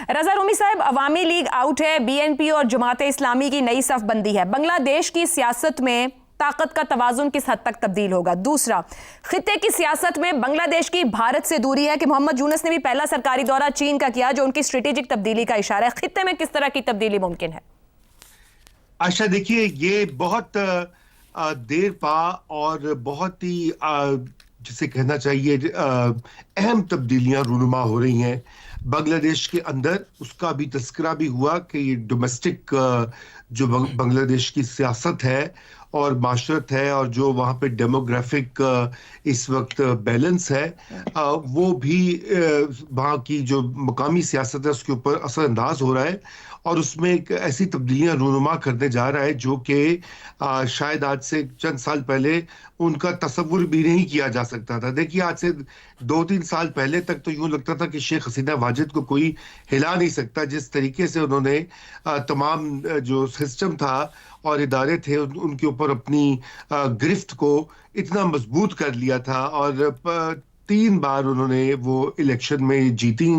रजा रूमी साहब, अवामी league out है, BNP और जमात इस्लामी की नई सफबंदी है। बांग्लादेश की सियासत में ताकत का तवाजुन किस हद तक तब्दील होगा? दूसरा, खित्ते की सियासत में बांग्लादेश की भारत से दूरी है कि मोहम्मद यूनुस ने भी पहला सरकारी दौरा चीन का किया, जो उनकी स्ट्रेटेजिक तब्दीली का इशारा है। खित्ते में किस तरह की तब्दीली मुमकिन है? आशा, देखिए, ये बहुत देर पा और बहुत ही जिसे कहना चाहिए अहम तब्दीलियां रूनुमा हो रही हैं बांग्लादेश के अंदर। उसका भी तस्करा भी हुआ कि ये डोमेस्टिक जो बांग्लादेश की सियासत है और माशरत है और जो वहाँ पे डेमोग्राफिक इस वक्त बैलेंस है, वो भी वहाँ की जो मकामी सियासत है उसके ऊपर असरअंदाज हो रहा है और उसमें एक ऐसी तब्दीलियां रूनुमा करने जा रहा है जो कि शायद आज से चंद साल पहले उनका तसव्वुर भी नहीं किया जा सकता था। देखिए, आज से 2-3 साल पहले तक तो यूं लगता था कि शेख हसीना वाजिद को कोई हिला नहीं सकता। जिस तरीके से उन्होंने तमाम जो सिस्टम था और इदारे थे उनके ऊपर अपनी गिरफ्त को इतना मजबूत कर लिया था और 3 बार उन्होंने वो इलेक्शन में जीती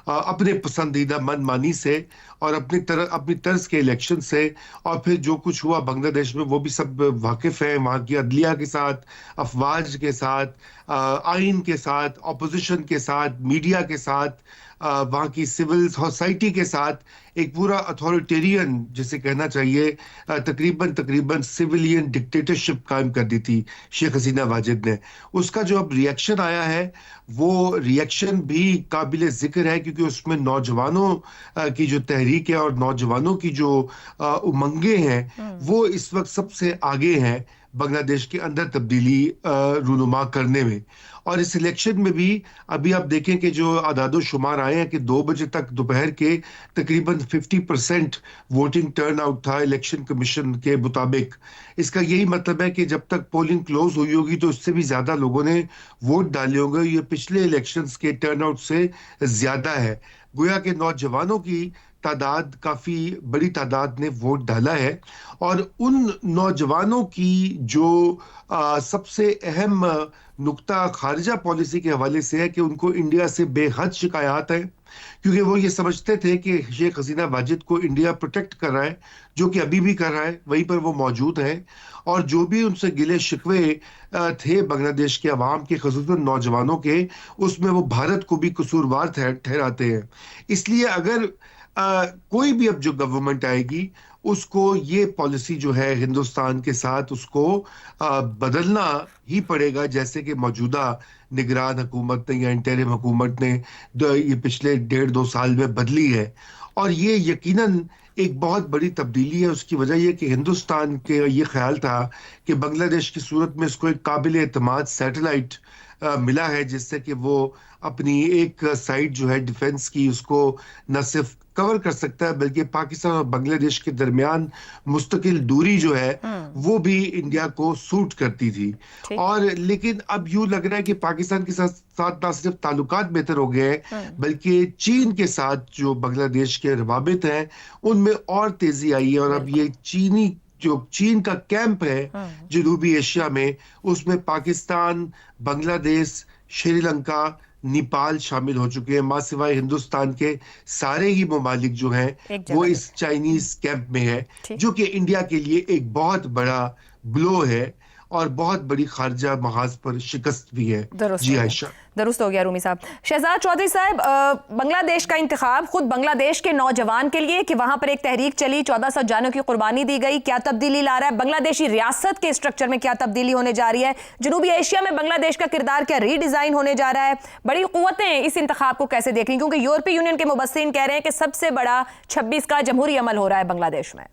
अपने पसंदीदा मनमानी से और अपनी तर्ज के इलेक्शन से। और फिर जो कुछ हुआ बांग्लादेश में वो भी सब वाकिफ है, वहाँ की अदलिया के साथ, अफवाज के साथ, आइन के साथ, ऑपोजिशन के साथ, मीडिया के साथ, वहाँ की सिविल सोसाइटी के साथ एक पूरा अथॉरिटेरियन जिसे कहना चाहिए तकरीबन सिविलियन डिक्टेटरशिप कायम कर दी थी शेख हसीना वाजिद ने। उसका जो अब रिएक्शन आया है वो रिएक्शन भी काबिल जिक्र है क्योंकि उसमें नौजवानों की जो तहरीक है और नौजवानों की जो उमंगे हैं वो इस वक्त सबसे आगे हैं बांग्लादेश के अंदर तब्दीली रूनुमा करने में। और इस इलेक्शन में भी अभी आप देखें कि जो आदादो शुमार आए हैं कि 2 बजे तक दोपहर के तकरीबन 50% वोटिंग टर्न आउट था इलेक्शन कमीशन के मुताबिक। इसका यही मतलब है कि जब तक पोलिंग क्लोज हुई होगी तो उससे भी ज्यादा लोगों ने वोट डाले होंगे। ये पिछले इलेक्शंस के टर्न आउट से ज्यादा है। गोया के नौजवानों की तादाद, काफी बड़ी तादाद ने वोट डाला है और उन नौजवानों की जो सबसे अहम नुक्ता खारजा पॉलिसी के हवाले से है कि उनको इंडिया से बेहद शिकायत है क्योंकि वो ये समझते थे कि शेख हसीना वाजिद को इंडिया प्रोटेक्ट कर रहा है, जो कि अभी भी कर रहा है, वहीं पर वो मौजूद है। और जो भी उनसे गिले शिकवे थे बांग्लादेश के अवाम के, ख़ुसूसन नौजवानों के, उसमें वो भारत को भी कसूरवार ठहराते हैं। इसलिए अगर कोई भी अब जो गवर्नमेंट आएगी उसको ये पॉलिसी जो है हिंदुस्तान के साथ उसको बदलना ही पड़ेगा, जैसे कि मौजूदा निगरान हुकूमत ने या इंटरिम हुकूमत ने ये पिछले 1.5-2 साल में बदली है। और ये यकीनन एक बहुत बड़ी तब्दीली है। उसकी वजह यह कि हिंदुस्तान के ये ख्याल था कि बांग्लादेश की सूरत में इसको एक काबिल एतमाद सैटेलाइट मिला है जिससे कि वो अपनी एक साइड जो है डिफेंस की उसको न सिर्फ कवर कर सकता है बल्कि पाकिस्तान और बांग्लादेश के दरमियान मुस्तकिल दूरी जो है वो भी इंडिया को सूट करती थी। और लेकिन अब यूं लग रहा है कि पाकिस्तान के साथ ना सिर्फ ताल्लुकात बेहतर हो गए हैं बल्कि चीन के साथ जो बांग्लादेश के रवाबित हैं उनमें और तेजी आई है। और अब ये चीन का कैंप है जनूबी एशिया में, उसमें पाकिस्तान, बांग्लादेश, श्रीलंका, नेपाल शामिल हो चुके हैं। मां सिवाय हिंदुस्तान के सारे ही ममालिक जो हैं वो इस चाइनीज कैंप में है, जो कि इंडिया के लिए एक बहुत बड़ा ब्लो है और बहुत बड़ी खारजा महाज पर शिकस्त भी है। जी आयशा, दुरुस्त हो गया रूमी साहब। शहजाद चौधरी साहब, बांग्लादेश का इंतखाब खुद बांग्लादेश के नौजवान के लिए कि वहां पर एक तहरीक चली, 1400 जानों की कुर्बानी दी गई, क्या तब्दीली ला रहा है? बांग्लादेशी रियासत के स्ट्रक्चर में क्या तब्दीली होने जा रही है? जनूबी एशिया में बांग्लादेश का किरदार क्या रीडिजाइन होने जा रहा है? बड़ी कुव्वतें इस इंतखाब को कैसे देख रही, क्योंकि यूरोपीय यूनियन के मुबस्सिरीन कह रहे हैं कि सबसे बड़ा 26 का जमहूरी अमल हो रहा है बांग्लादेश में।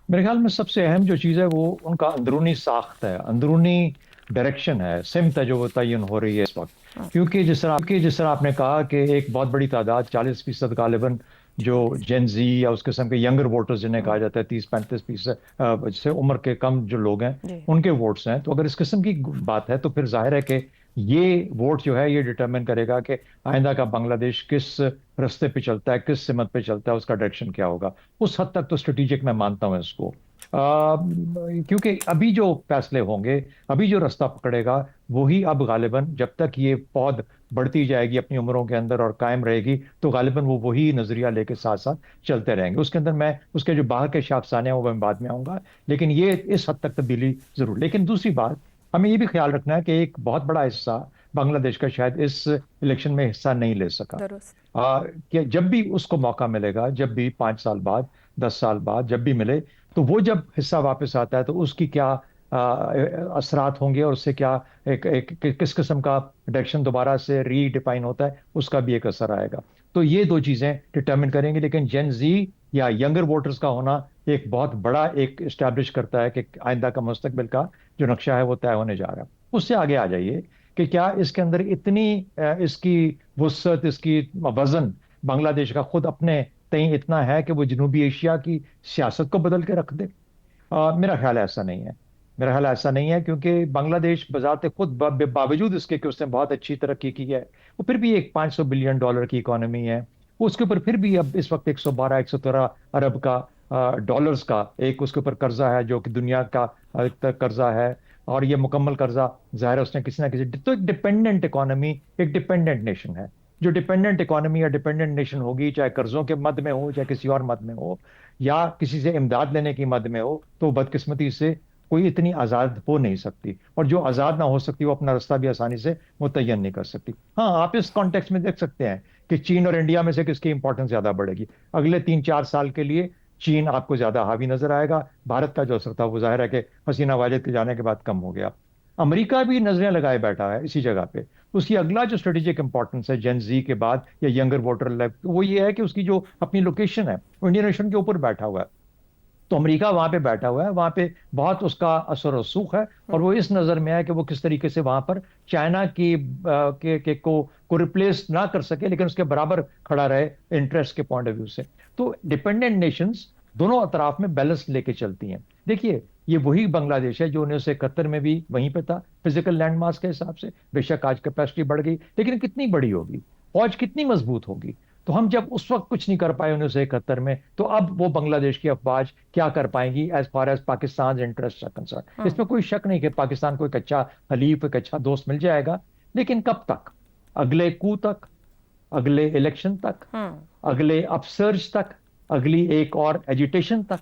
मेरे ख्याल में सबसे अहम जो चीज़ है वो उनका अंदरूनी साख्त है, अंदरूनी डायरेक्शन है, सिमत है जो वो तयन हो रही है इस वक्त। क्योंकि जिस तरह आपने कहा कि एक बहुत बड़ी तादाद 40% गालिबन जो जेन जी या उस किस्म के यंगर वोटर्स जिन्हें कहा जाता है 30-35% से उम्र के कम जो लोग हैं उनके वोट्स हैं। तो अगर इस किस्म की बात है तो फिर जाहिर है कि ये वोट जो है ये डिटरमिन करेगा कि आइंदा का बांग्लादेश किस रास्ते पे चलता है, किस सिमत पे चलता है, उसका डायरेक्शन क्या होगा। उस हद तक तो स्ट्रेटेजिक मैं मानता हूं इसको, क्योंकि अभी जो फैसले होंगे, अभी जो रास्ता पकड़ेगा वही अब गालिबन जब तक ये पौध बढ़ती जाएगी अपनी उम्रों के अंदर और कायम रहेगी, तो गालिबन वो वही नजरिया लेके साथ साथ चलते रहेंगे। उसके अंदर मैं उसके जो बाहर के शाफसाने हैं वो मैं बाद में आऊंगा, लेकिन ये इस हद तक तब्दीली जरूर। लेकिन दूसरी बात, हमें ये भी ख्याल रखना है कि एक बहुत बड़ा हिस्सा बांग्लादेश का शायद इस इलेक्शन में हिस्सा नहीं ले सका। दुरुस्त। कि जब भी उसको मौका मिलेगा, जब भी 5 साल बाद, 10 साल बाद जब भी मिले, तो वो जब हिस्सा वापस आता है तो उसकी क्या असरात होंगे और उससे क्या किस किस्म का डायरेक्शन दोबारा से रीडिफाइन होता है, उसका भी एक असर आएगा। तो ये दो चीजें डिटर्मिन करेंगे। लेकिन जेन जी या यंगर वोटर्स का होना एक बहुत बड़ा एक इस्टेब्लिश करता है कि आइंदा का मुस्तकबिल का जो नक्शा है वो तय होने जा रहा है। उससे आगे आ जाइए कि क्या इसके अंदर इतनी इसकी वुसअत, इसकी वजन बांग्लादेश का खुद अपने तय इतना है कि वो जनूबी एशिया की सियासत को बदल के रख दे। मेरा ख्याल ऐसा नहीं है। मेरा ख्याल ऐसा नहीं है, क्योंकि बांग्लादेश बजाते खुद बावजूद इसके कि उसने बहुत अच्छी तरक्की की है, वो फिर भी एक $500 बिलियन की इकोनॉमी है। उसके ऊपर फिर भी अब इस वक्त 112-113 अरब का डॉलर्स का एक उसके ऊपर कर्जा है, जो कि दुनिया का कर्जा है। और ये मुकम्मल कर्जा जाहिर है उसने किसी ना किसी, तो एक डिपेंडेंट इकोनॉमी, एक डिपेंडेंट नेशन है। जो डिपेंडेंट इकोनॉमी या डिपेंडेंट नेशन होगी, चाहे कर्जों के मद में हो, चाहे किसी और मद में हो, या किसी से इमदाद लेने की मद में हो, तो बदकिस्मती से कोई इतनी आज़ाद हो नहीं सकती। और जो आज़ाद ना हो सकती वो अपना रास्ता भी आसानी से मुतय्यन नहीं कर सकती। हाँ, आप इस कॉन्टेक्स्ट में देख सकते हैं कि चीन और इंडिया में से किसकी इंपॉर्टेंस ज्यादा बढ़ेगी। अगले 3-4 साल के लिए चीन आपको ज्यादा हावी नजर आएगा। भारत का जो असर था वो जाहिर है कि हसीना वाजिद के जाने के बाद कम हो गया। अमेरिका भी नजरें लगाए बैठा है इसी जगह पे। उसकी अगला जो स्ट्रेटेजिक इंपॉर्टेंस है जेन जी के बाद या यंगर वोटर, वो ये है कि उसकी जो अपनी लोकेशन है वो इंडियन ओशन के ऊपर बैठा हुआ है। तो अमेरिका वहां पे बैठा हुआ है, वहां पे बहुत उसका असर रसूख है, और वो इस नजर में है कि वो किस तरीके से वहां पर चाइना की को रिप्लेस ना कर सके, लेकिन उसके बराबर खड़ा रहे इंटरेस्ट के पॉइंट ऑफ व्यू से। तो डिपेंडेंट नेशंस दोनों अतराफ में बैलेंस लेके चलती हैं। देखिए, ये वही बांग्लादेश है जो 1971 में भी वहीं पे था फिजिकल लैंडमास के हिसाब से। बेशक आज कैपेसिटी बढ़ गई, लेकिन कितनी बड़ी होगी, फौज कितनी मजबूत होगी। तो हम जब उस वक्त कुछ नहीं कर पाए 1971 में, तो अब वो बांग्लादेश की अफवाज क्या कर पाएंगी as far as Pakistan interest are concern. इसमें कोई शक नहीं कि पाकिस्तान को एक अच्छा हलीफ, एक अच्छा दोस्त मिल जाएगा, लेकिन कब तक? अगले कू तक, अगले इलेक्शन तक, अगले अपसर्ज तक, अगली एक और एजिटेशन तक।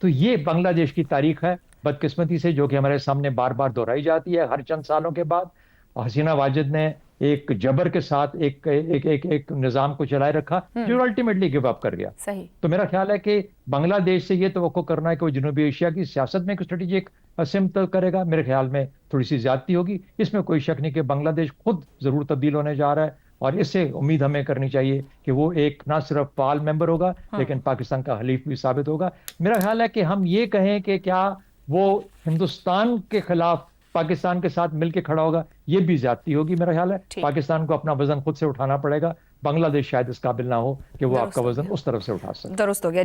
तो ये बांग्लादेश की तारीख है बदकिस्मती से, जो कि हमारे सामने बार बार दोहराई जाती है हर चंद सालों के बाद। हसीना वाजिद ने एक जबर के साथ एक एक एक, एक निजाम को चलाए रखा जो अल्टीमेटली गिव अप कर गया। सही। तो मेरा ख्याल है कि बांग्लादेश से ये तवक्को करना है कि वो जनूबी एशिया की सियासत में एक स्ट्रेटेजिक सिमत करेगा, मेरे ख्याल में थोड़ी सी ज्यादती होगी। इसमें कोई शक नहीं कि बांग्लादेश खुद जरूर तब्दील होने जा रहा है, और इससे उम्मीद हमें करनी चाहिए कि वो एक ना सिर्फ फाल मेंबर होगा, लेकिन पाकिस्तान का हलीफ भी साबित होगा। मेरा ख्याल है कि हम ये कहें कि क्या वो हिंदुस्तान के खिलाफ पाकिस्तान के साथ मिलकर खड़ा होगा, ये भी ज्यादती होगी। मेरा ख्याल है पाकिस्तान को अपना वजन खुद से उठाना पड़ेगा। बांग्लादेश शायद इस काबिल ना हो कि वो आपका वजन उस तरफ से उठा सके। दुरुस्त हो गया।